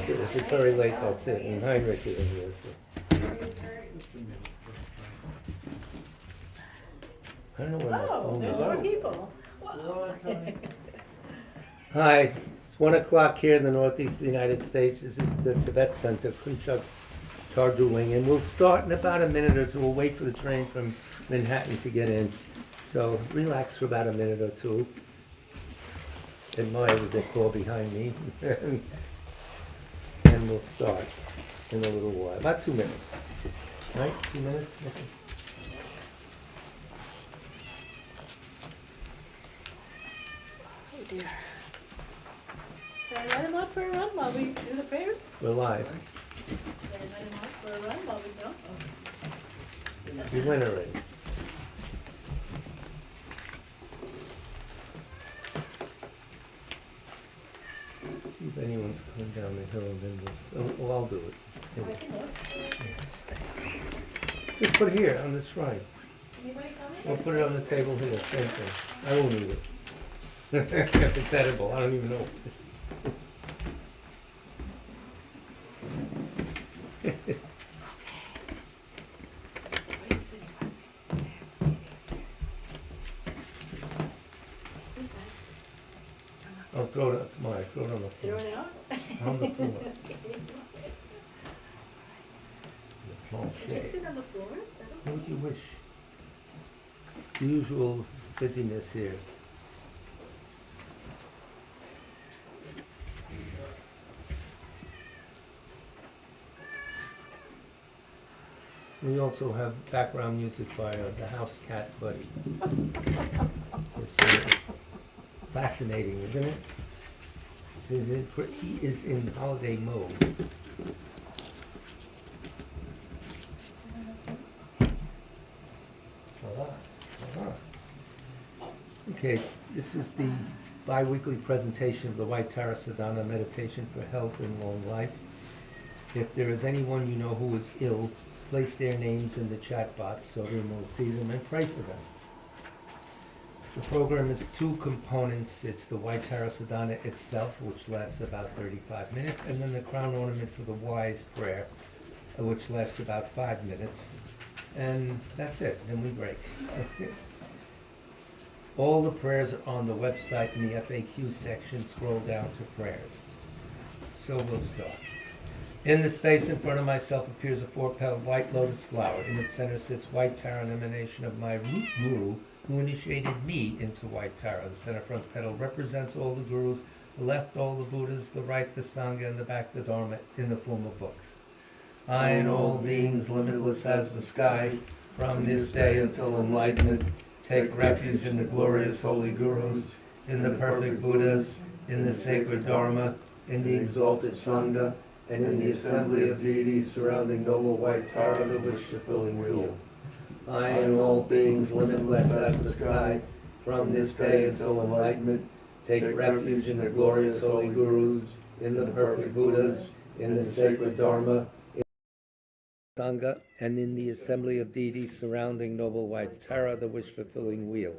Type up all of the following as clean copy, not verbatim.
That's it. If it's very late, that's it. And Heinrich isn't here, so. I don't know where my Oh, phone there's is. more people. Wow. Hi, it's 1 o'clock here in the northeast of the United States. This is the Tibet Center, Kunchak Tarduling, and we'll start in about a minute or two. We'll wait for the train from Manhattan to get in. So relax for about a minute or two. Admire the decor behind me. And we'll start in a little while. About 2 minutes. Right? 2 minutes? Okay. Oh dear. Should I let him out for a run while we do the prayers? We're live. Should I let him out for a run while we go? We went already. See if anyone's coming down the hill and then we'll, I'll do it. I can look. Just put it here on this shrine. Anybody coming? We'll put it on the table here, same thing. I won't eat it. If it's edible, I don't even know. Where are you sitting? Whose bag is this? I'll throw it, that's mine, throw it on the Throw floor. it out? On the floor. Oh, Did you shit. sit on the floor? Is that okay? What would you wish? Usual busyness here. We also have background music by the house cat Buddy. It's fascinating, isn't it? He is in holiday mode. Okay, this is the bi-weekly presentation of the White Tara Sadhana Meditation for Health and Long Life. If there is anyone you know who is ill, place their names in the chat box so everyone will see them and pray for them. The program is 2 components. It's the White Tara Sadhana itself, which lasts about 35 minutes, and then the crown ornament for the wise prayer, which lasts about 5 minutes. And that's it, then we break. All the prayers are on the website in the FAQ section. Scroll down to prayers. So we'll start. In the space in front of myself appears a 4-petaled white lotus flower. In its center sits White Tara, an emanation of my root guru, who initiated me into White Tara. The center front petal represents all the gurus, the left all the Buddhas, the right the Sangha, and the back the Dharma in the form of books. I and all beings limitless as the sky, from this day until enlightenment, take refuge in the glorious holy gurus, in the perfect Buddhas, in the sacred Dharma, in the exalted Sangha, and in the assembly of deities surrounding noble White Tara, the wish-fulfilling wheel. I and all beings limitless as the sky, from this day until enlightenment, take refuge in the glorious holy gurus, in the perfect Buddhas, in the sacred Dharma, Sangha, and in the assembly of deities surrounding noble White Tara, the wish-fulfilling wheel.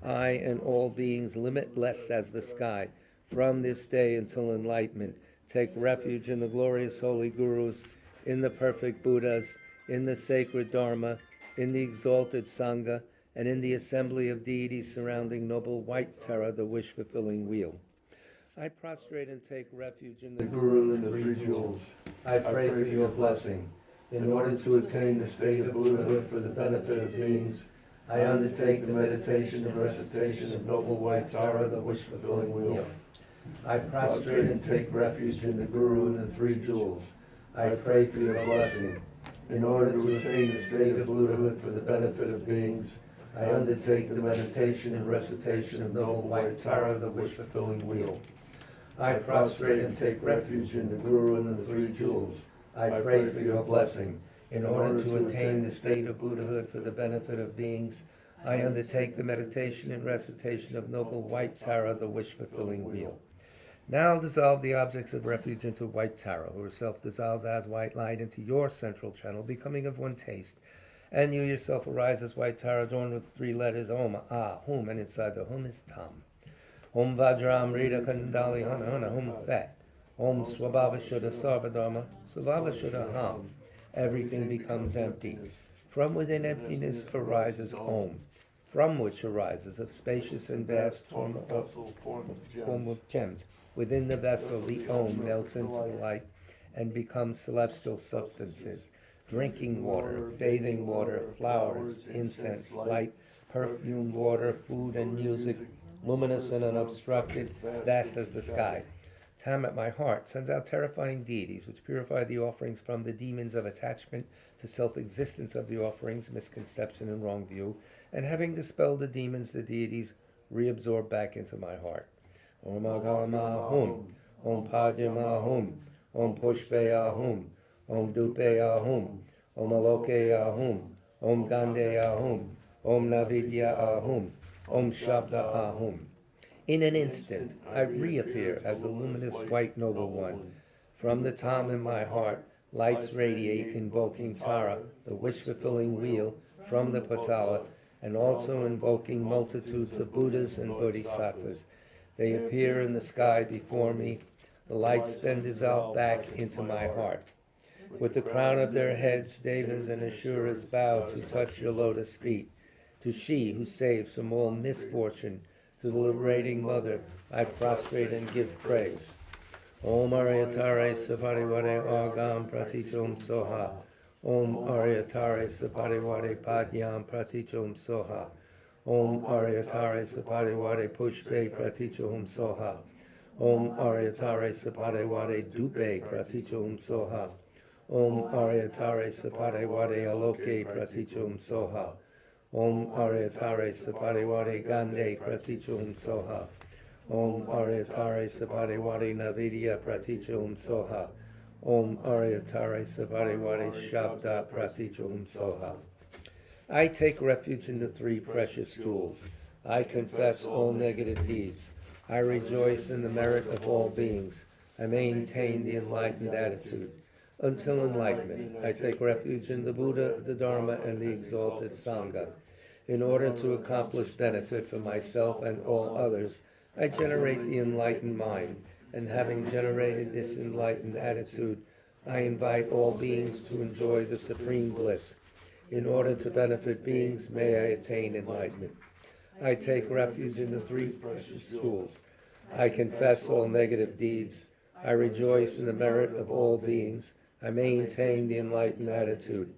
I and all beings limitless as the sky, from this day until enlightenment, take refuge in the glorious holy gurus, in the perfect Buddhas, in the sacred Dharma, in the exalted Sangha, and in the assembly of deities surrounding noble White Tara, the wish-fulfilling wheel. I prostrate and take refuge in the Guru and the 3 jewels. I pray for your blessing. In order to attain the state of Buddhahood for the benefit of beings, I undertake the meditation and recitation of noble White Tara, the wish-fulfilling wheel. I prostrate and take refuge in the Guru and the 3 jewels. I pray for your blessing. In order to attain the state of Buddhahood for the benefit of beings, I undertake the meditation and recitation of noble White Tara, the wish-fulfilling wheel. I prostrate and take refuge in the Guru and the 3 jewels. I pray for your blessing. In order to attain the state of Buddhahood for the benefit of beings, I undertake the meditation and recitation of noble White Tara, the wish-fulfilling wheel. Now dissolve the objects of refuge into White Tara, who herself dissolves as white light into your central channel, becoming of one taste. And you yourself arise as White Tara, adorned with 3 letters, Om, Ah, Hum, and inside the Hum is Tam. Om Vajram Rita Kandali Hana Hana Hum Fat. Om Swabhava Shuddha Sarvadharma, Swabhava Shuddha Ham. Everything becomes empty. From within emptiness arises Om, from which arises a spacious and vast form of gems. Within the vessel, the Om melts into the light and becomes celestial substances. Drinking water, bathing water, flowers, incense, light, perfumed water, food and music, luminous and unobstructed, vast as the sky. Tam at my heart sends out terrifying deities which purify the offerings from the demons of attachment to self-existence of the offerings, misconception and wrong view, and having dispelled the demons, the deities reabsorb back into my heart. Om Agama Hum, Om Padma Hum, Om Pushpe Ahum, Om Dupe Ahum, Om Aloke Ahum, Om Gande Ahum, Om Navidya Ahum, Om Shabda Ahum. In an instant, I reappear as a luminous white noble one. From the Tam in my heart, lights radiate, invoking Tara, the wish-fulfilling wheel, from the Patala, and also invoking multitudes of Buddhas and Bodhisattvas. They appear in the sky before me. The lights then dissolve back into my heart. With the crown of their heads, Devas and Asuras bow to touch your lotus feet. To she who saves from all misfortune, to the liberating mother, I prostrate and give praise. Om Aryatare Saparivare Agam Pratichom Soha. Om Aryatare Saparivare Padyam Pratichom Soha. Om Aryatare Saparivare Pushpe Pratichom Soha. Om Aryatare Saparivare Dupe Pratichom Soha. Om Aryatare Saparivare Aloke Pratichom Soha. Om Aryatare Saparivare Gande Pratichum Soha. Om Aryatare Saparivare Navidya Pratichum Soha. Om Aryatare Saparivare Shabda Pratichum Soha. I take refuge in the three precious jewels. I confess all negative deeds. I rejoice in the merit of all beings. I maintain the enlightened attitude. Until enlightenment, I take refuge in the Buddha, the Dharma, and the exalted Sangha. In order to accomplish benefit for myself and all others, I generate the enlightened mind, and having generated this enlightened attitude, I invite all beings to enjoy the supreme bliss. In order to benefit beings, may I attain enlightenment. I take refuge in the three precious jewels. I confess all negative deeds. I rejoice in the merit of all beings. I maintain the enlightened attitude.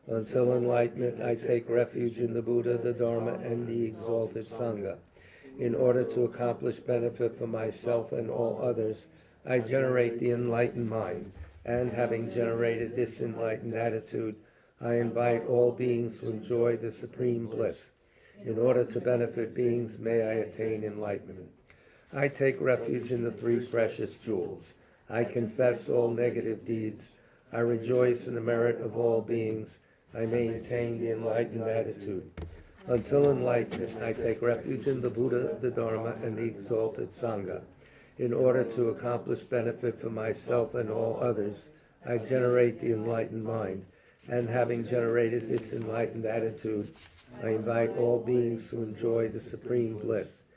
Until enlightenment, I take refuge in the Buddha, the Dharma, and the exalted Sangha. In order to accomplish benefit for myself and all others, I generate the enlightened mind, and having generated this enlightened attitude, I invite all beings to enjoy the supreme bliss. In order to benefit beings, may I attain enlightenment. I take refuge in the three precious jewels. I confess all negative deeds. I rejoice in the merit of all beings. I maintain the enlightened attitude. Until enlightenment, I take refuge in the Buddha, the Dharma, and the exalted Sangha. In order to accomplish benefit for myself and all others, I generate the enlightened mind, and having generated this enlightened attitude, I invite all beings to enjoy the supreme bliss.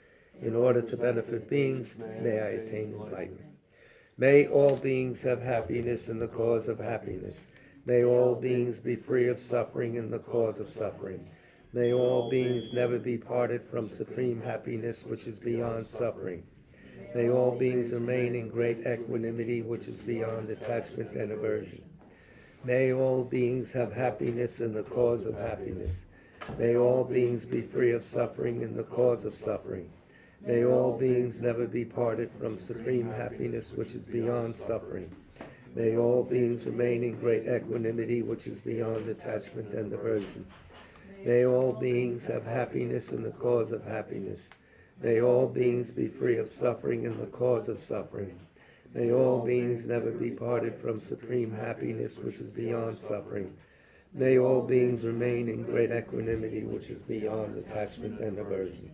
In order to benefit beings, may I attain enlightenment. May all beings have happiness in the cause of happiness. May all beings be free of suffering in the cause of suffering. May all beings never be parted from supreme happiness, which is beyond suffering. May all beings remain in great equanimity, which is beyond attachment and aversion. May all beings have happiness in the cause of happiness. May all beings be free of suffering in the cause of suffering. May all beings never be parted from supreme happiness, which is beyond suffering. May all beings remain in great equanimity, which is beyond attachment and aversion. May all beings have happiness in the cause of happiness. May all beings be free of suffering in the cause of suffering. May all beings never be parted from supreme happiness, which is beyond suffering. May all beings remain in great equanimity, which is beyond attachment and aversion.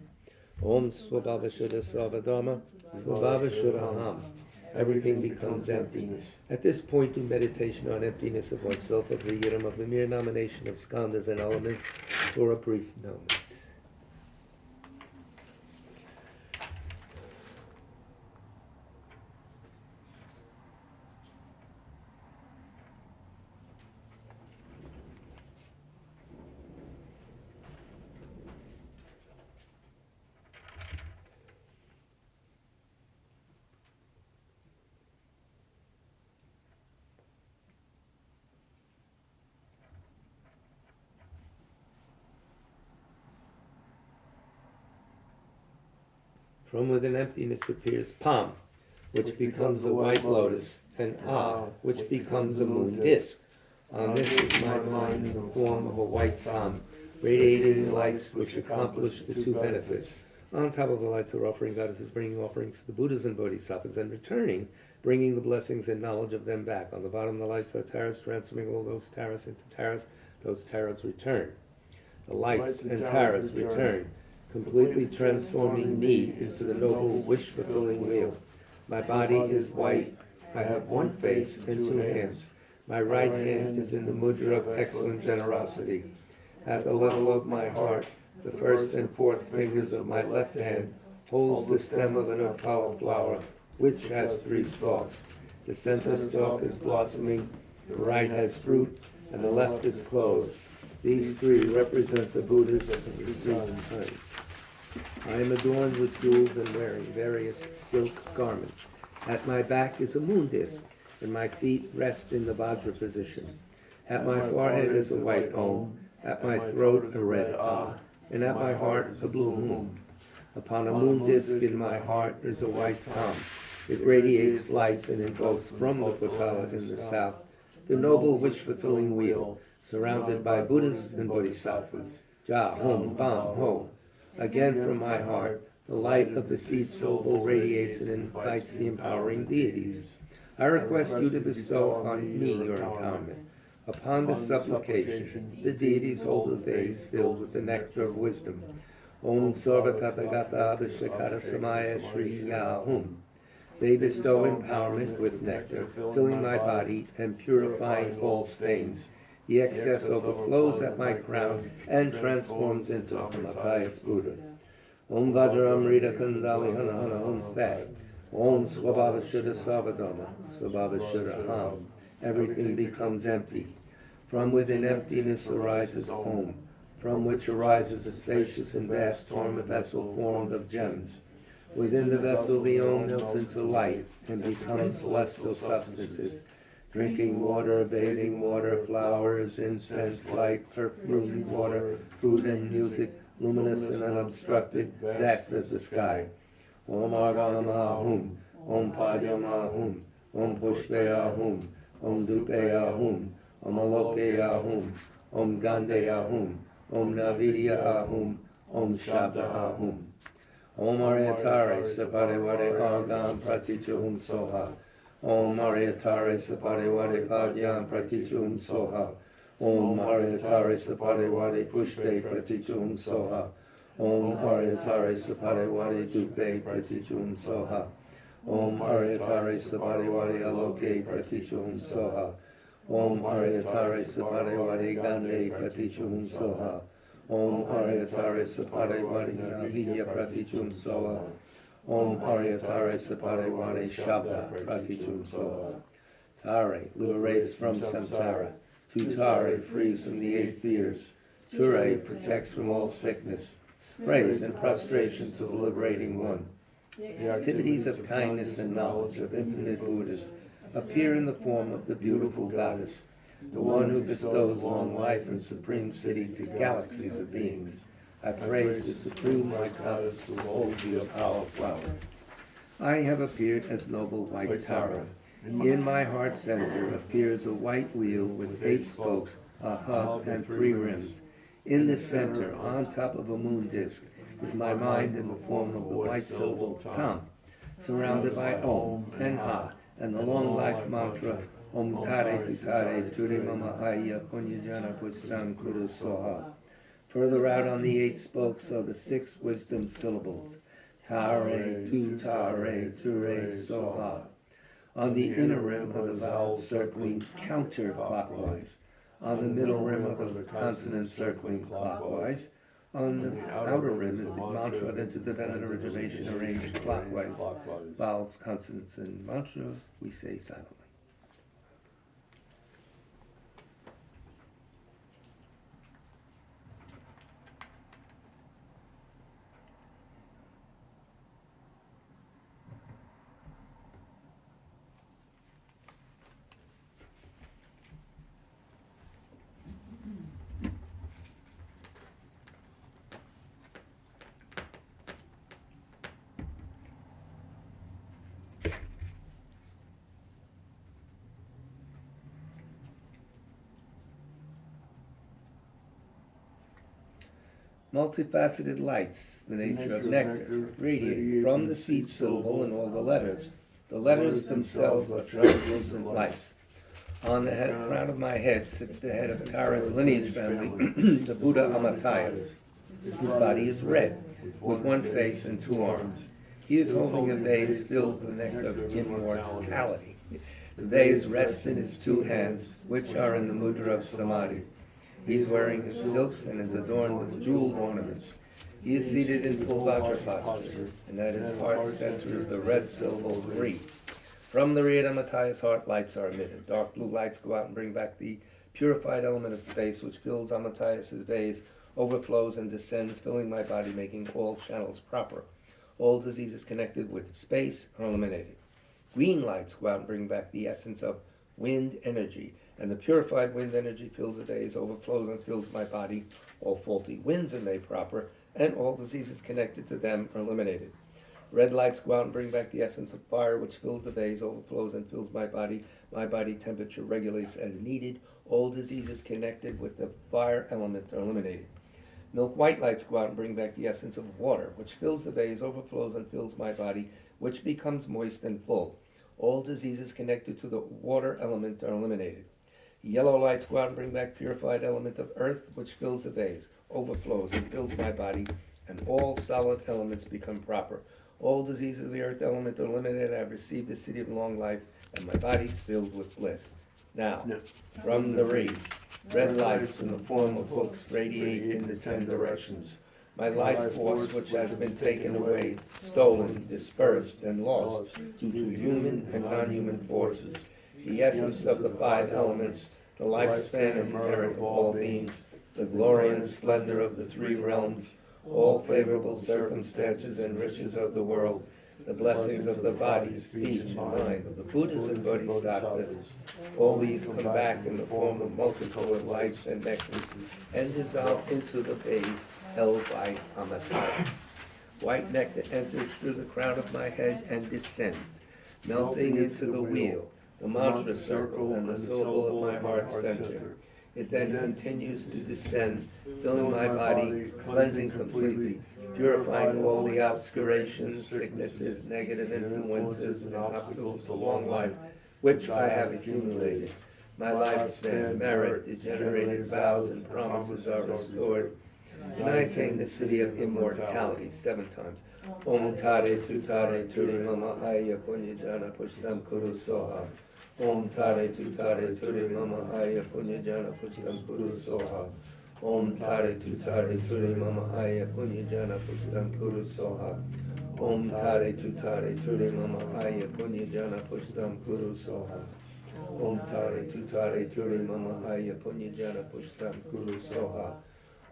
Om Swabhava Shuddha Sarvadharma, Swabhava Shuddha Ham. Everything becomes empty. At this point, do meditation on emptiness of oneself, of the yidam, of the mere nomination of skandhas and elements for a brief moment. From within emptiness appears Pam, which becomes a white lotus, and Ah, which becomes a moon disk. On this is my mind in the form of a white Tam, radiating lights which accomplish the two benefits. On top of the lights are offering goddesses bringing offerings to the Buddhas and Bodhisattvas, and returning, bringing the blessings and knowledge of them back. On the bottom the lights are taras, transforming all those taras into taras. Those taras return. The lights and taras return, completely transforming me into the noble wish-fulfilling wheel. My body is white. I have one face and two hands. My right hand is in the mudra of excellent generosity. At the level of my heart, the first and fourth fingers of my left hand holds the stem of an opala flower, which has 3 stalks. The center stalk is blossoming, the right has fruit, and the left is closed. These 3 represent the Buddhas of the 3 times. I am adorned with jewels and wearing various silk garments. At my back is a moon disk, and my feet rest in the Vajra position. At my forehead is a white Om, at my throat a red Ah, and at my heart a blue moon. Upon a moon disk in my heart is a white Tam. It radiates lights and invokes from the Potala in the south the noble wish-fulfilling wheel, surrounded by Buddhas and Bodhisattvas. Ja, Hom, Bam, Ho. Again from my heart, the light of the seed soul radiates and invites the empowering deities. I request you to bestow on me your empowerment. Upon this supplication, the deities hold a vase filled with the nectar of wisdom. Om Sarva Tathagata Abhishekara Samaya Shri Yahum. They bestow empowerment with nectar, filling my body and purifying all stains. The excess overflows at my crown and transforms into a Matthias Buddha. Om Vajramrita Kandali Hana Hana Om Fat. Om Swabhava Shuddha Sarvadoma, Swabhava Shuddha Ham. Everything becomes empty. From within emptiness arises Om, from which arises a spacious and vast torn vessel formed of gems. Within the vessel the Om melts into light and becomes celestial substances. Drinking water, bathing water, flowers, incense, light, perfumed water, food and music, luminous and unobstructed, vast as the sky. Om Argam Ahum, Om Padyam Ahum, Om Pushpe Ahum, Om Dupe Ahum, Om Aloke Ahum, Om Gande Ahum, Om Navidya Ahum, Om Shabda Ahum. Om Aryatare Sapadevade Argam Pratichahum Soha. Om Aryatare Sapadevade Padyam Pratichahum Soha. Om Aryatare Sapadevade Pushpe Pratichahum Soha. Om Aryatare Sapadevade Dupe Pratichahum Soha. Om Aryatare Sapadevade Aloke Pratichahum Soha. Om Aryatare Sapadevade Gande Pratichahum Soha. Om Aryatare Sapadevade Navidya Pratichahum Soha. Om Aryatare Sapadevade Shabda Pratichahum Soha. Tare liberates from samsara. Tutare frees from the 8 fears. Ture protects from all sickness. Praise and prostration to the liberating one. The activities of kindness and knowledge of infinite Buddhas appear in the form of the beautiful goddess, the one who bestows long life and supreme city to galaxies of beings. I praise the supreme white goddess who holds the opala flower. I have appeared as noble white Tara. In my heart center appears a white wheel with 8 spokes, a hub, and 3 rims. In the center, on top of a moon disk, is my mind in the form of the white syllable Tam, surrounded by Om and Ha, and the long life mantra Om Tare Tutare Ture Mama Aya Punyajana Pushtam Kuru Soha. Further out on the 8 spokes are the 6 wisdom syllables, Tare, Tutare, Ture, Soha. On the inner rim are the vowels circling counterclockwise. On the middle rim are the consonants circling clockwise. On the outer rim is the mantra into dependent origination arranged clockwise. Vowels, consonants, and mantra we say silently. Multifaceted lights, the nature of nectar, radiate from the seed syllable and all the letters. The letters themselves are translucent lights. On the crown of my head sits the head of Tara's lineage family, the Buddha Amatayas. His body is red, with one face and two arms. He is holding a vase filled with the nectar of immortality. The vase rests in his two hands, which are in the mudra of samadhi. He is wearing his silks and is adorned with jeweled ornaments. He is seated in full vajra posture, and at his heart center is the red syllable Ri. From the Ri at Amataya's heart, lights are emitted. Dark blue lights go out and bring back the purified element of space, which fills Amatayas' vase, overflows and descends, filling my body, making all channels proper. All diseases connected with space are eliminated. Green lights go out and bring back the essence of wind energy, and the purified wind energy fills the vase, overflows and fills my body. All faulty winds are made proper, and all diseases connected to them are eliminated. Red lights go out and bring back the essence of fire, which fills the vase, overflows and fills my body. My body temperature regulates as needed. All diseases connected with the fire element are eliminated. Milk white lights go out and bring back the essence of water, which fills the vase, overflows and fills my body, which becomes moist and full. All diseases connected to the water element are eliminated. Yellow lights go out and bring back purified element of earth, which fills the vase, overflows and fills my body, and all solid elements become proper. All diseases of the earth element are eliminated. I have received the city of long life, and my body is filled with bliss. Now, from the Ri, red lights in the form of hooks radiate in the 10 directions. My life force, which has been taken away, stolen, dispersed, and lost due to human and non-human forces, the essence of the 5 elements, the lifespan and merit of all beings, the glory and splendor of the 3 realms, all favorable circumstances and riches of the world, the blessings of the body, speech, and mind of the Buddhas and Bodhisattvas. All these come back in the form of multicolored lights and nectars and dissolve into the vase held by Amatayas. White nectar enters through the crown of my head and descends, melting into the wheel, the mantra circle, and the syllable of my heart center. It then continues to descend, filling my body, cleansing completely, purifying all the obscurations, sicknesses, negative influences, and obstacles of long life, which I have accumulated. My lifespan, merit, degenerated vows, and promises are restored, and I attain the city of immortality 7 times. Om Tare Tutare Turi Mama Aya Punyajana Pushtam Kuru Soha. Om Tare Tutare Turi Mama Aya Punyajana Pushtam Kuru Soha. Om Tare Tutare Turi Mama Aya Punyajana Pushtam Kuru Soha. Om Tare Tutare Turi Mama Aya Punyajana Pushtam Kuru Soha. Om Tare Tutare Turi Mama Aya Punyajana Pushtam Kuru Soha.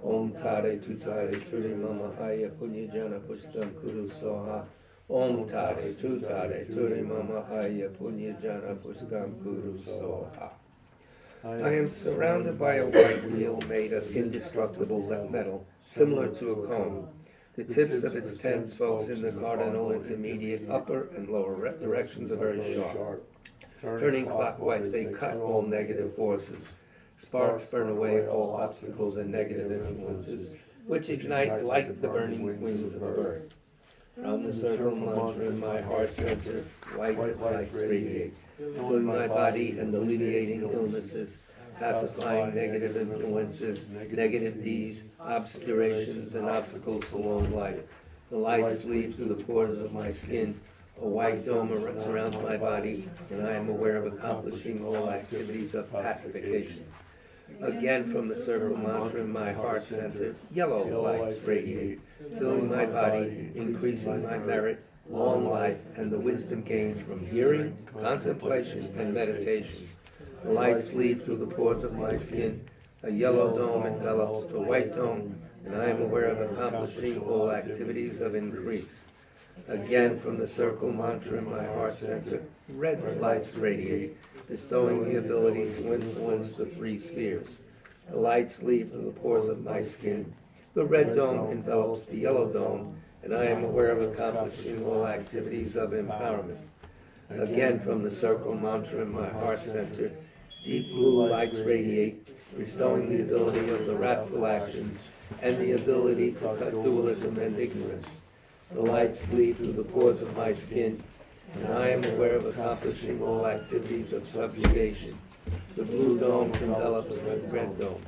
Om Tare Tutare Turi Mama Aya Punyajana Pushtam Kuru Soha. Om Tare Tutare Turi Mama Aya Punyajana Pushtam Kuru Soha. I am surrounded by a white wheel made of indestructible metal, similar to a comb. The tips of its 10 spokes in the cardinal, intermediate, upper, and lower directions are very sharp. Turning clockwise, they cut all negative forces. Sparks burn away all obstacles and negative influences, which ignite like the burning wings of a bird. From the circle mantra in my heart center, white lights radiate, filling my body and alleviating illnesses, pacifying negative influences, negative deeds, obscurations, and obstacles to long life. The lights leave through the pores of my skin. A white dome surrounds my body, and I am aware of accomplishing all activities of pacification. Again, from the circle mantra in my heart center, yellow lights radiate, filling my body, increasing my merit, long life, and the wisdom gained from hearing, contemplation, and meditation. The lights leave through the pores of my skin. A yellow dome envelops the white dome, and I am aware of accomplishing all activities of increase. Again, from the circle mantra in my heart center, red lights radiate, bestowing the ability to influence the 3 spheres. The lights leave through the pores of my skin. The red dome envelops the yellow dome, and I am aware of accomplishing all activities of empowerment. Again, from the circle mantra in my heart center, deep blue lights radiate, bestowing the ability of the wrathful actions and the ability to cut dualism and ignorance. The lights flee through the pores of my skin, and I am aware of accomplishing all activities of subjugation. The blue dome envelops the red dome.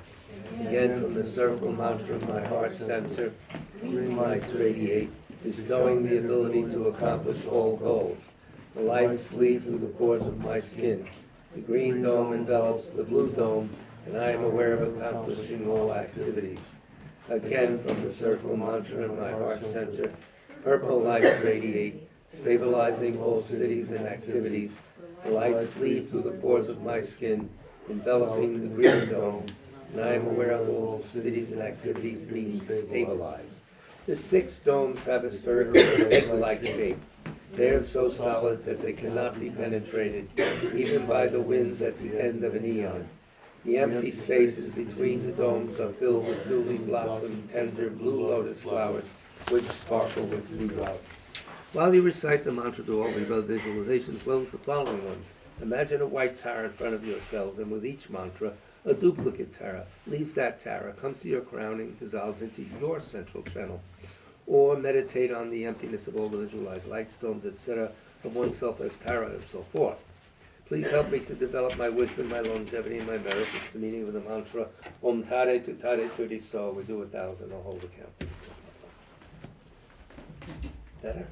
Again, from the circle mantra of my heart center, green lights radiate, bestowing the ability to accomplish all goals. The lights flee through the pores of my skin. The green dome envelops the blue dome, and I am aware of accomplishing all activities. Again, from the circle mantra in my heart center, purple lights radiate, stabilizing all cities and activities. The lights flee through the pores of my skin, enveloping the green dome, and I am aware of all cities and activities being stabilized. The 6 domes have a spherical egg-like shape. They are so solid that they cannot be penetrated, even by the winds at the end of an eon. The empty spaces between the domes are filled with newly blossomed, tender blue lotus flowers, which sparkle with blue drops. While you recite the mantra, do all the above visualizations as well as the following ones. Imagine a white Tara in front of yourselves, and with each mantra, a duplicate Tara leaves that Tara, comes to your crowning, dissolves into your central channel. Or meditate on the emptiness of all the visualized light stones, etc., of oneself as Tara, and so forth. Please help me to develop my wisdom, my longevity, and my merit. It's the meaning of the mantra, Om Tare Tu Tare Tuti So. We do 1,000, I'll hold the count. Better?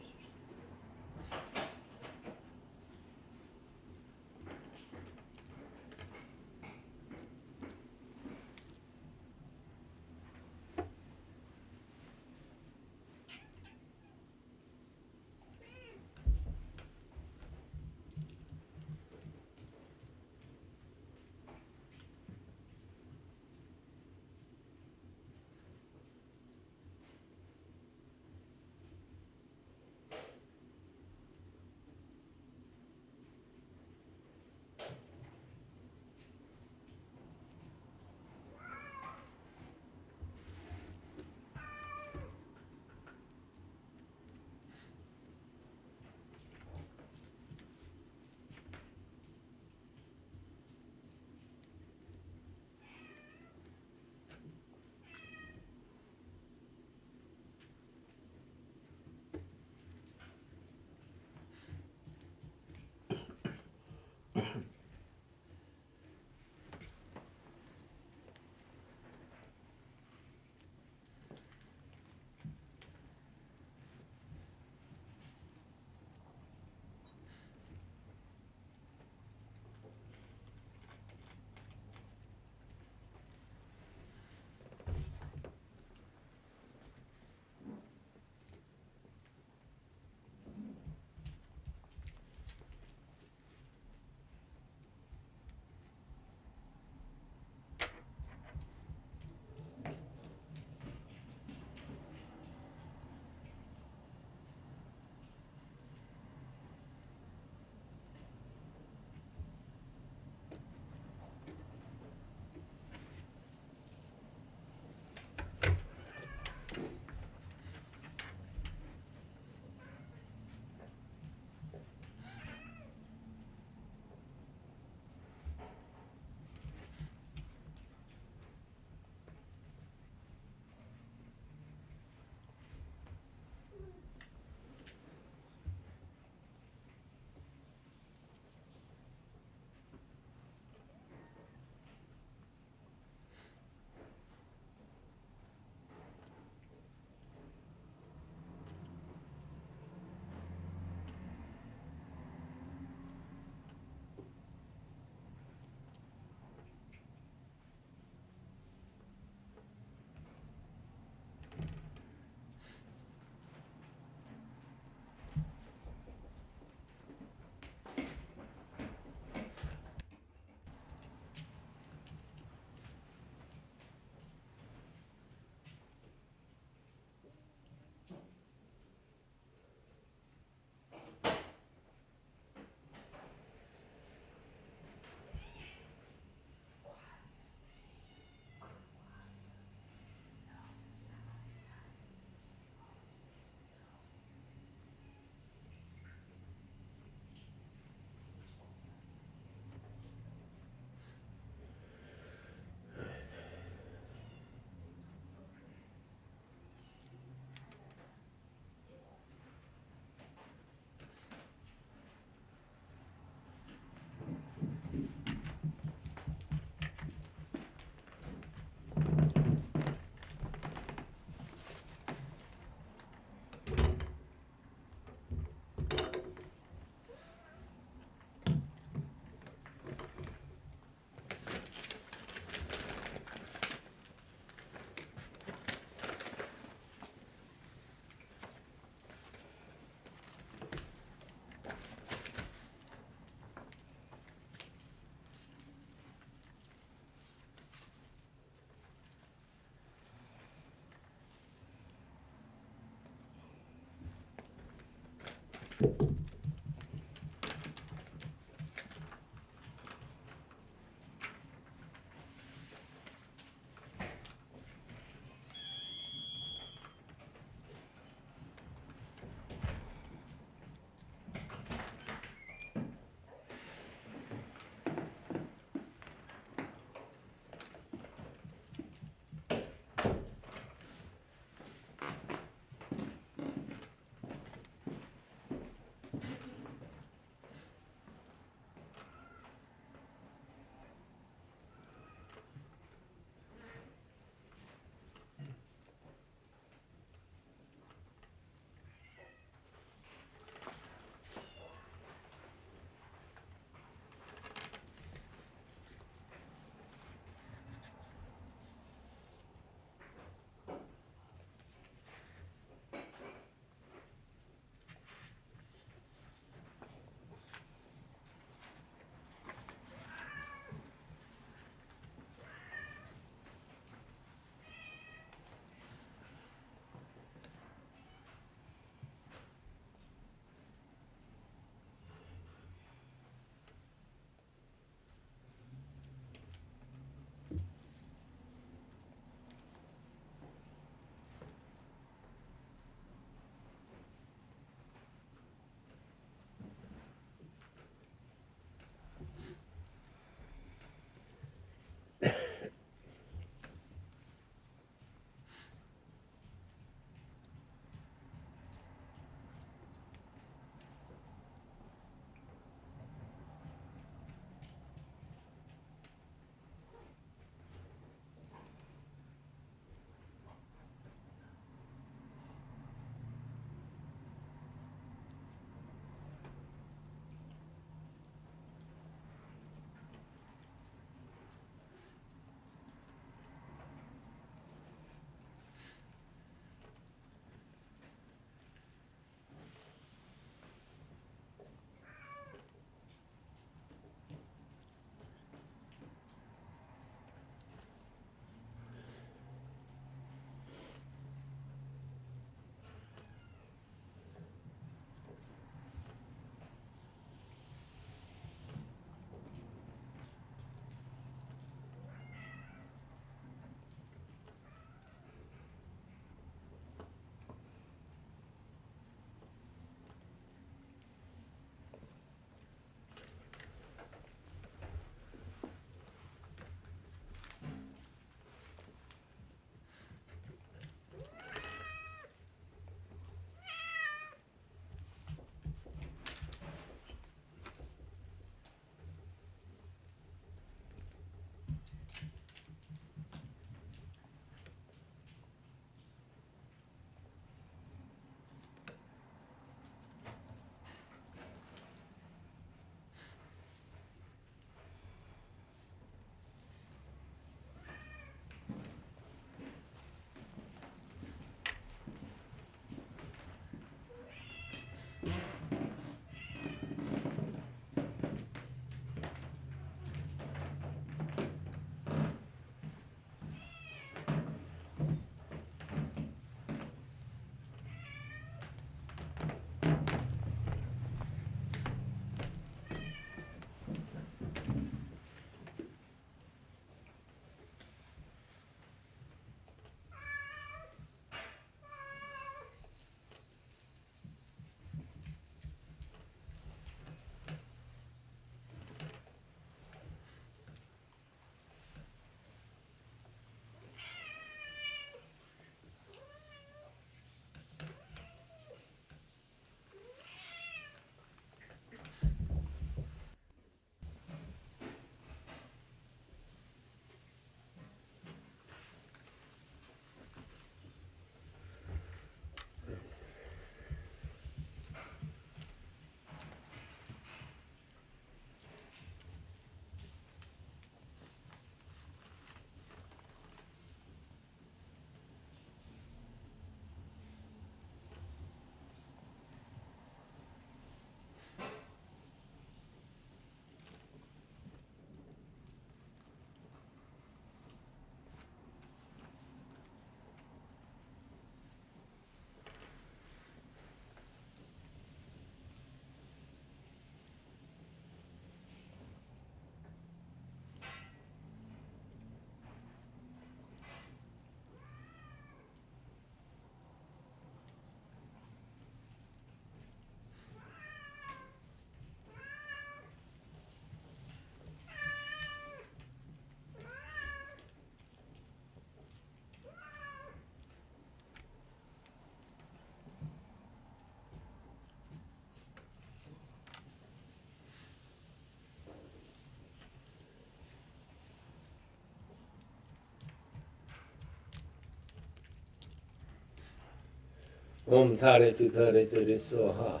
Om Tare Tu Tare Tare Soha.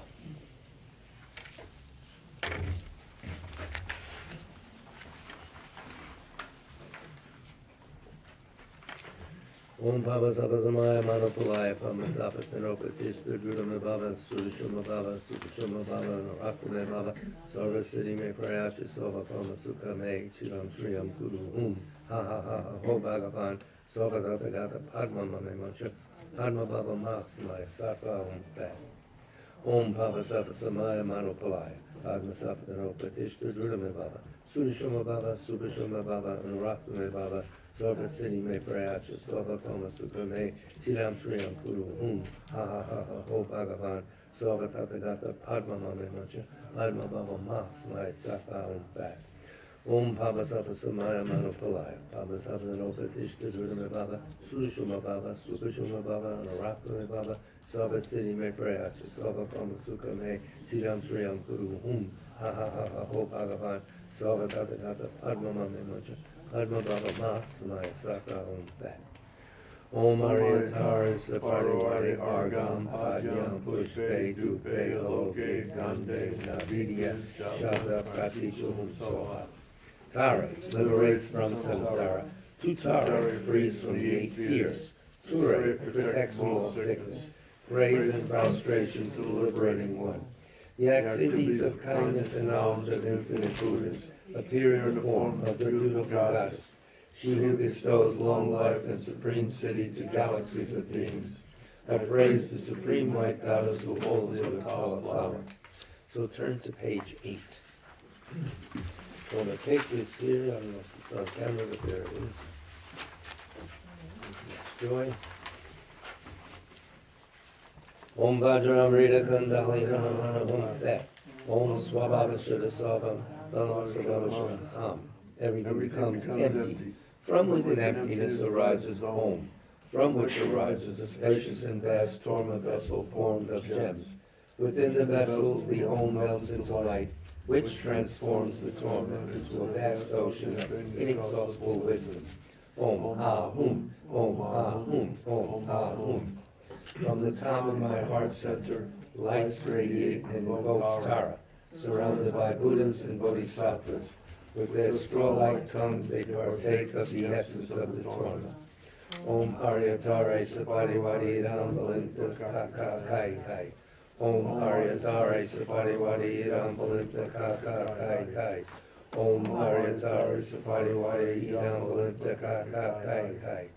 Om Baba Sabazamaya Manopalaya Pamasapatanopatisha Drudama Baba Surishuma Baba Sukashuma Baba Rakune Baba Sarva Siddhi Me Prayasha Soha Pamasukha Me Chiram Shriyam Guru Ha Ha Ha Ha Ho Bhagavan Soha Gata Gata Padma Mame Mancha Padma Baba Mahasmaya Safa Om Pat Om Baba Safa Samaya Manopalaya Padma Sapatanopatisha Drudama Baba Surishuma Baba Sukashuma Baba and Rakune Baba Sarva Siddhi Me Prayacha Soha Kama Sukha Me Tiram Shriyam Kuru Ha Ha Ha Ha Ho Bhagavan Soha Tathagata Padma Mame Mancha Padma Baba Mahasmaya Safa Om Pat Om Pava Safa Samaya Manopalaya Pava Safa Nopatishta Drudame Baba Surishuma Baba Sukashuma Baba Narakame Baba Sarva Siddhi Me Prayacha Soha Kama Sukha Me Tiram Shriyam Kuru Ha Ha Ha Ha Ho Bhagavan Soha Tathagata Padma Mame Mancha Padma Baba Mahasmaya Safa Om Pat Om Arya Tara Saparivadi Argam Padyam Pushpe Dupe Aloke Gande Navidya Shabda Pratichum Soha Tara liberates from samsara. Tutara frees from the 8 fears. Ture protects from all sickness. Praise and prostration to the liberating one. The activities of kindness and knowledge of infinite Buddhas appear in the form of the beautiful goddess, she who bestows long life and supreme city to galaxies of beings. I praise the supreme white goddess who holds the tall flower. So turn to page 8. I'm going to take this here, I don't know if it's on camera, but there it is. Joy. Om Vajramrita Kandali Hana Om That. Om Swabhava Shuddhasavam Dhansavamashaham. Everything becomes empty. From within emptiness arises Om, from which arises a spacious and vast torma vessel formed of gems. Within the vessels the Om melts into light, which transforms the torment into a vast ocean of inexhaustible wisdom. Om Ahum, Om Ahum, Om Ahum. From the top of my heart center, lights radiate and invokes Tara, surrounded by Buddhas and Bodhisattvas. With their straw-like tongues they partake of the essence of the Torma. Om Aryatare Sapariwadi Rambalinta Kaka Kai Kai. Om Aryatare Sapariwadi Rambalinta Kaka Kai Kai. Om Aryatare Sapariwadi Rambalinta Kaka Kai Kai.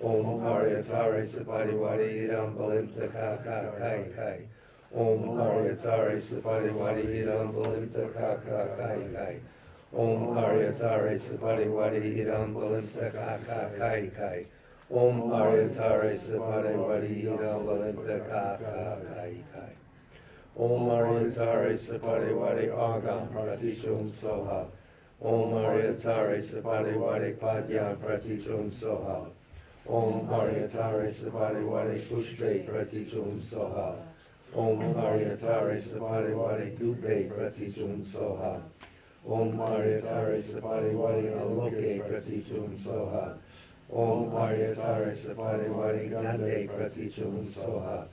Om Aryatare Sapariwadi Rambalinta Kaka Kai Kai. Om Aryatare Sapariwadi Rambalinta Kaka Kai Kai. Om Aryatare Sapariwadi Rambalinta Kaka Kai Kai. Om Aryatare Sapariwadi Rambalinta Kaka Kai Kai. Om Aryatare Sapariwadi Agam Pratichum Soha. Om Aryatare Sapariwadi Padya Pratichum Soha. Om Aryatare Sapariwadi Pushpe Pratichum Soha. Om Aryatare Sapariwadi Dupe Pratichum Soha. Om Aryatare Sapariwadi Aloke Pratichum Soha. Om Aryatare Sapariwadi Gande Pratichum Soha.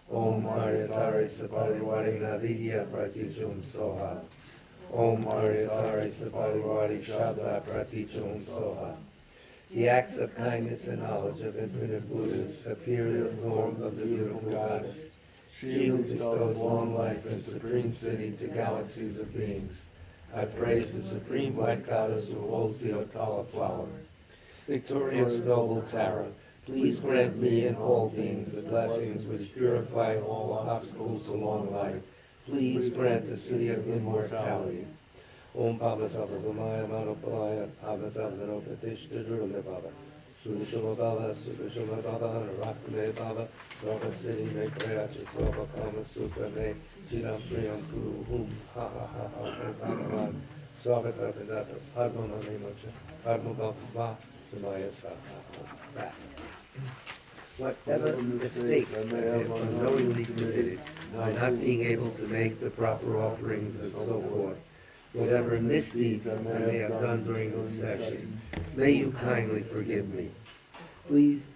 Om Aryatare Sapariwadi Navidya Pratichum Soha. Om Aryatare Sapariwadi Shabda Pratichum Soha. The acts of kindness and knowledge of infinite Buddhas appear in the form of the beautiful goddess, she who bestows long life and supreme city to galaxies of beings. I praise the supreme white goddess who holds the Otala flower. Victorious noble Tara, please grant me and all beings the blessings which purify all obstacles along life. Please grant the city of immortality. Om Baba Sabazamaya Manopalaya Baba Sabdanopatishta Drudame Baba Surishuma Baba Surishuma Baba Rakme Baba Sarva Siddhi Me Prayacha Soha Kama Sukha Me Chiram Shriyam Kuru Ha Ha Ha Ha Bhagavan Soha Tathagata Padma Mame Mocha Padma Baba Samaya Saha. Whatever mistakes I have unknowingly committed by not being able to make the proper offerings and so forth, whatever misdeeds I may have done during this session, may you kindly forgive me. Please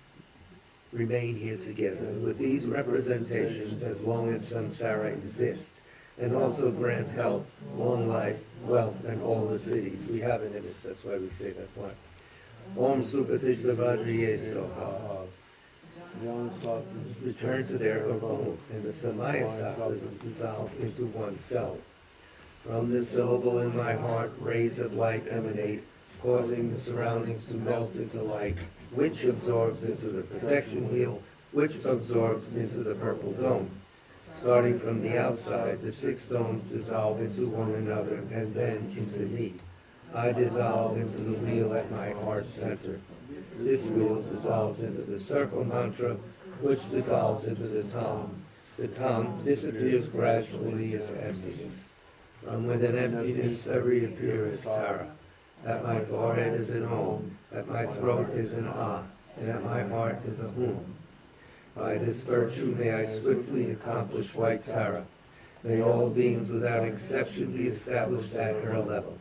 remain here together with these representations as long as samsara exists, and also grants health, long life, wealth, and all the cities. We have an image, that's why we say that one. Om Supatishlavajriye Soha. Return to their abode, and the Samaya Sattva dissolve into oneself. From this syllable in my heart, rays of light emanate, causing the surroundings to melt into light, which absorbs into the protection wheel, which absorbs into the purple dome. Starting from the outside, the 6 domes dissolve into one another and then into me. I dissolve into the wheel at my heart center. This wheel dissolves into the circle mantra, which dissolves into the Tam. The Tam disappears gradually into emptiness. From within emptiness there reappears Tara. At my forehead is an Om, at my throat is an Ah, and at my heart is a Hum. By this virtue may I swiftly accomplish white Tara. May all beings without exception be established at her level.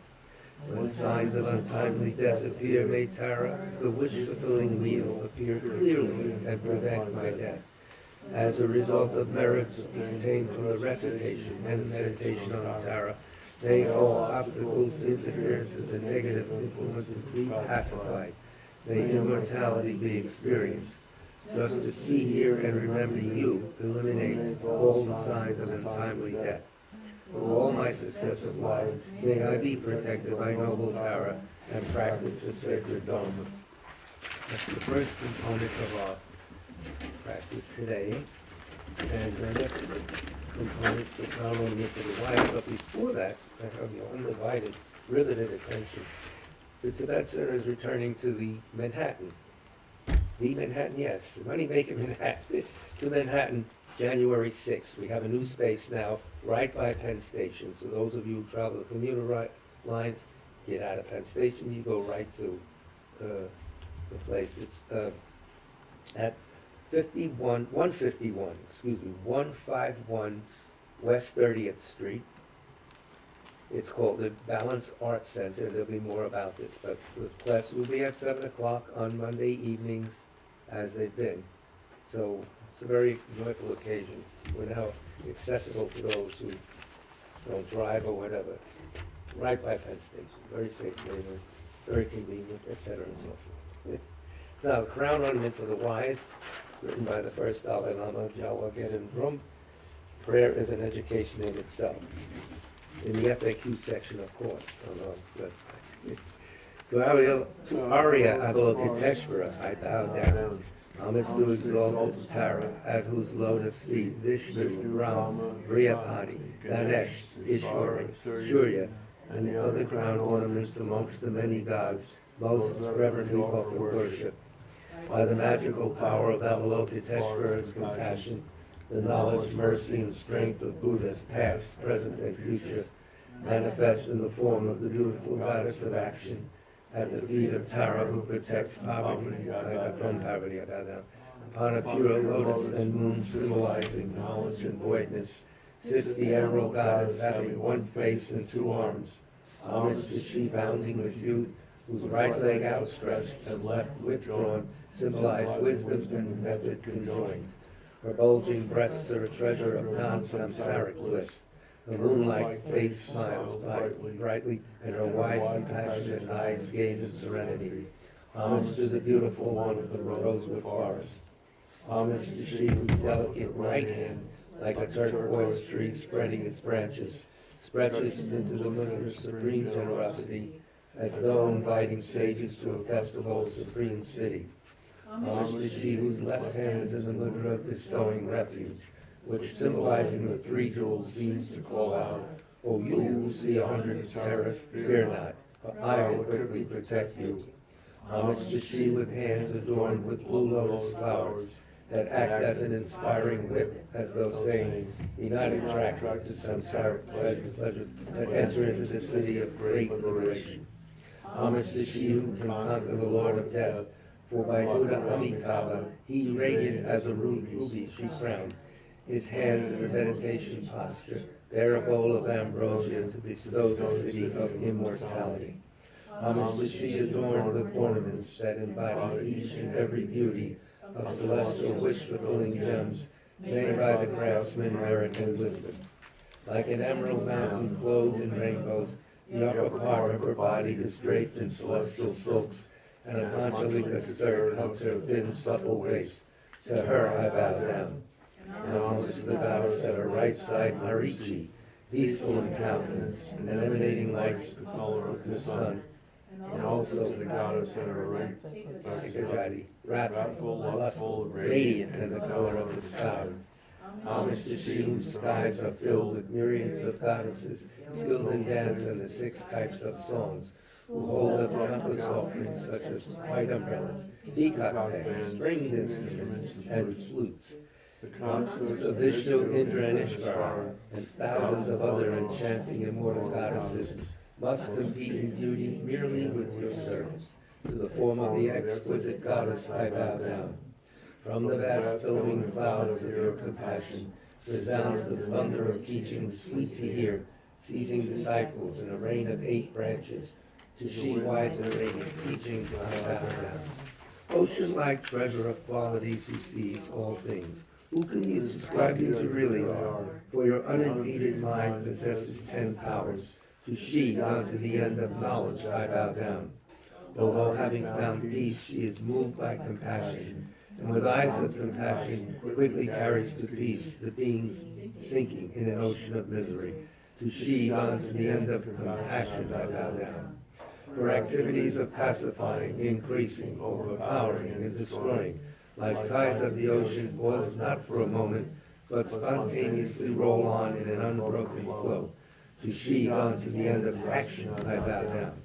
When signs of untimely death appear, may Tara, the wish-fulfilling wheel, appear clearly and prevent my death. As a result of merits obtained from the recitation and meditation on Tara, may all obstacles, interferences, and negative influences be pacified. May immortality be experienced. Just to see, hear, and remember you eliminates all the signs of untimely death. For all my successive lives, may I be protected by noble Tara and practice the sacred Dharma. That's the first component of our practice today. And the next component is the crown ornament for the wife. But before that, I have your undivided, riveted attention. The Tibet Center is returning to the Manhattan. The Manhattan, yes, the money-making Manhattan, to Manhattan, January 6th. We have a new space now, right by Penn Station. So those of you who travel the commuter lines, get out of Penn Station, you go right to the place. It's at 151 West 30th Street. It's called the Balance Arts Center. There'll be more about this, but the class will be at 7 o'clock on Monday evenings, as they've been. So it's a very joyful occasion. We're now accessible to those who don't drive or whatever. Right by Penn Station. Very safe neighborhood, very convenient, etc. and so forth. Now, the crown ornament for the wise, written by the first Dalai Lama, Jalwageden Rum. Prayer is an education in itself. In the FAQ section, of course, on our website. To Arya Avalokiteshvara, I bow down. Homage to exalted Tara, at whose lotus feet Vishnu, Ram, Vriyapati, Ganesh, Ishwari, Surya, and the other crown ornaments amongst the many gods most reverently offer worship. By the magical power of Avalokiteshvara's compassion, the knowledge, mercy, and strength of Buddhas past, present, and future manifest in the form of the beautiful goddess of action at the feet of Tara, who protects poverty, from poverty, I bow down. Upon a pure lotus and moon symbolizing knowledge and voidness, sits the emerald goddess having one face and 2 arms. Homage to she bounding with youth, whose right leg outstretched and left withdrawn symbolize wisdom and method conjoined. Her bulging breasts are a treasure of non-samsaric bliss. Her moonlight face smiles brightly, and her wide, compassionate eyes gaze in serenity. Homage to the beautiful one of the rosewood forest. Homage to she whose delicate right hand, like a turquoise tree spreading its branches, stretches into the moon of supreme generosity, as though inviting sages to a festival of supreme city. Homage to she whose left hand is in the mudra of bestowing refuge, which symbolizing the 3 jewels seems to call out, O you who see 100 terrors, fear not, for I will quickly protect you. Homage to she with hands adorned with blue lotus flowers, that act as an inspiring whip, as though saying, be not attracted to samsaric pleasures, but enter into the city of great liberation. Homage to she who can conquer the Lord of Death, for by Buddha Amitabha, he radiant as a ruby she crowned, his hands in the meditation posture, bear a bowl of ambrosia to bestow the city of immortality. Homage to she adorned with ornaments that embody each and every beauty of celestial wish-fulfilling gems made by the craftsman merit and wisdom. Like an emerald mountain clothed in rainbows, the upper part of her body is draped in celestial silks, and a panchalika skirt hugs her thin, supple waist. To her I bow down. And homage to the goddess at her right side, Marichi, peaceful in countenance, and emanating lights the color of the sun. And also the goddess at her right, Ekajati, wrathful, lustful, radiant, and the color of the sky. Homage to she whose skies are filled with myriads of goddesses, skilled in dance and the 6 types of songs, who hold up countless offerings such as white umbrellas, peacock fans, stringed instruments, and flutes. The consorts of Vishnu, Indra, and Ishvara, and thousands of other enchanting immortal goddesses must compete in beauty merely with your service. To the form of the exquisite goddess I bow down. From the vast billowing clouds of your compassion resounds the thunder of teachings sweet to hear, seizing disciples in a rain of 8 branches. To she wise and radiant teachings I bow down. Ocean-like treasure of qualities who sees all things, who can you describe you as you really are? For your unimpeded mind possesses 10 powers. To she, gone to the end of knowledge, I bow down. Although having found peace, she is moved by compassion, and with eyes of compassion quickly carries to peace the beings sinking in an ocean of misery. To she, gone to the end of compassion, I bow down. Her activities of pacifying, increasing, overpowering, and destroying, like tides of the ocean, pause not for a moment, but spontaneously roll on in an unbroken flow. To she, gone to the end of action, I bow down.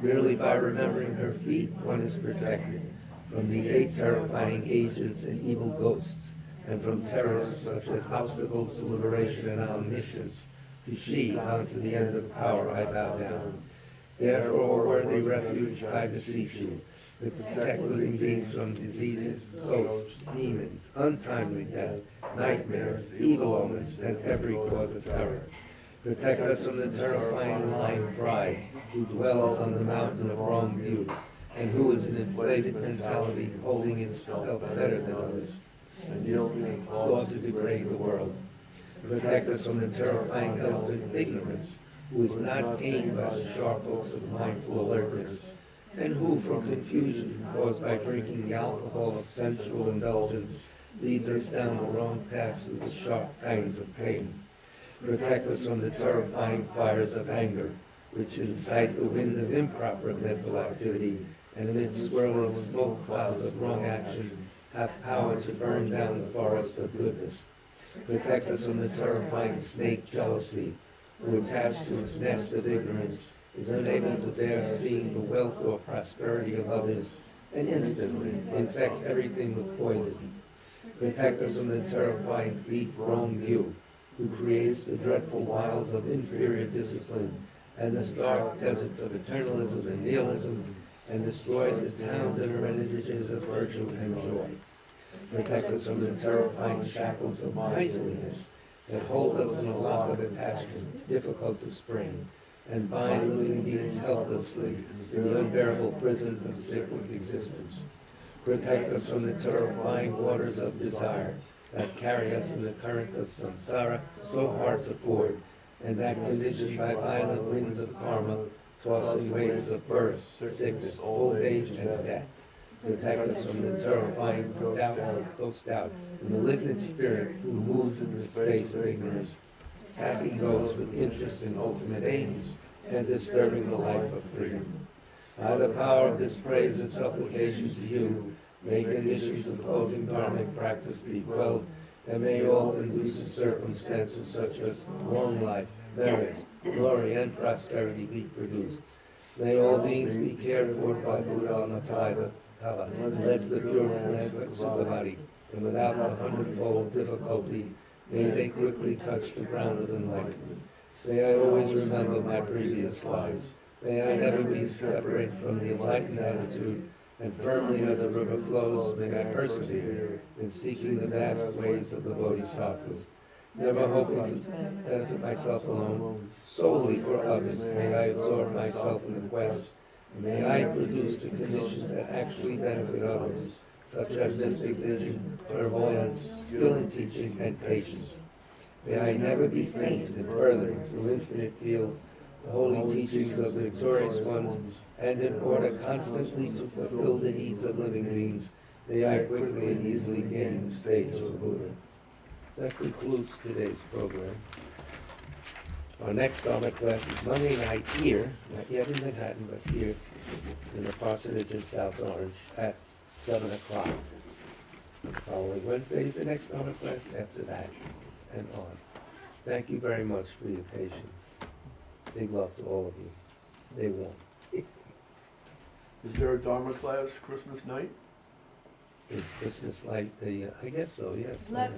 Merely by remembering her feet, one is protected from the 8 terrifying agents and evil ghosts, and from terrors such as obstacles to liberation and omniscience. To she, gone to the end of power, I bow down. Therefore, worthy refuge, I beseech you, protect living beings from diseases, ghosts, demons, untimely death, nightmares, evil omens, and every cause of terror. Protect us from the terrifying lying pride, who dwells on the mountain of wrong views, and who is an inflated mentality holding itself better than others, and yielding and claw to degrade the world. Protect us from the terrifying elephant ignorance, who is not tamed by the sharp hooks of mindful alertness, and who, from confusion caused by drinking the alcohol of sensual indulgence, leads us down the wrong paths through the sharp pangs of pain. Protect us from the terrifying fires of anger, which incite the wind of improper mental activity, and amid swirling smoke clouds of wrong action, have power to burn down the forest of goodness. Protect us from the terrifying snake jealousy, who, attached to its nest of ignorance, is unable to bear seeing the wealth or prosperity of others, and instantly infects everything with poison. Protect us from the terrifying thief wrong view, who creates the dreadful wilds of inferior discipline and the stark deserts of eternalism and nihilism, and destroys the towns and hermitages of virtue and joy. Protect us from the terrifying shackles of miserliness that hold us in a lock of attachment difficult to spring, and bind living beings helplessly in the unbearable prison of cyclic existence. Protect us from the terrifying waters of desire that carry us in the current of samsara so hard to ford, and that conditioned by violent winds of karma, tossing waves of birth, sickness, old age, and death. Protect us from the terrifying ghost doubt, the malignant spirit who moves in the space of ignorance, attacking those with interest in ultimate aims, and disturbing the life of freedom. By the power of this praise and supplication to you, may conditions opposing dharmic practice be quelled, and may all conducive circumstances such as long life, merit, glory, and prosperity be produced. May all beings be cared for by Buddha Mataiva, led to the pure land of Sukhavati, and without the 100-fold difficulty, may they quickly touch the ground of enlightenment. May I always remember my previous lives. May I never be separated from the enlightened attitude, and firmly as a river flows, may I persevere in seeking the vast ways of the Bodhisattvas. Never hoping to benefit myself alone, solely for others, may I absorb myself in the quest, and may I produce the conditions that actually benefit others, such as mystic vision, clairvoyance, skill in teaching, and patience. May I never be faint in furthering through infinite fields the holy teachings of the victorious ones, and in order constantly to fulfill the needs of living beings, may I quickly and easily gain the stage of the Buddha. That concludes today's program. Our next Dharma class is Monday night here, not yet in Manhattan, but here in the parsonage in South Orange at 7 o'clock. The following Wednesday is the next Dharma class, after that and on. Thank you very much for your patience. Big love to all of you. Stay warm. Is there a Dharma class Christmas night? Is Christmas like the, I guess so, yes. Let-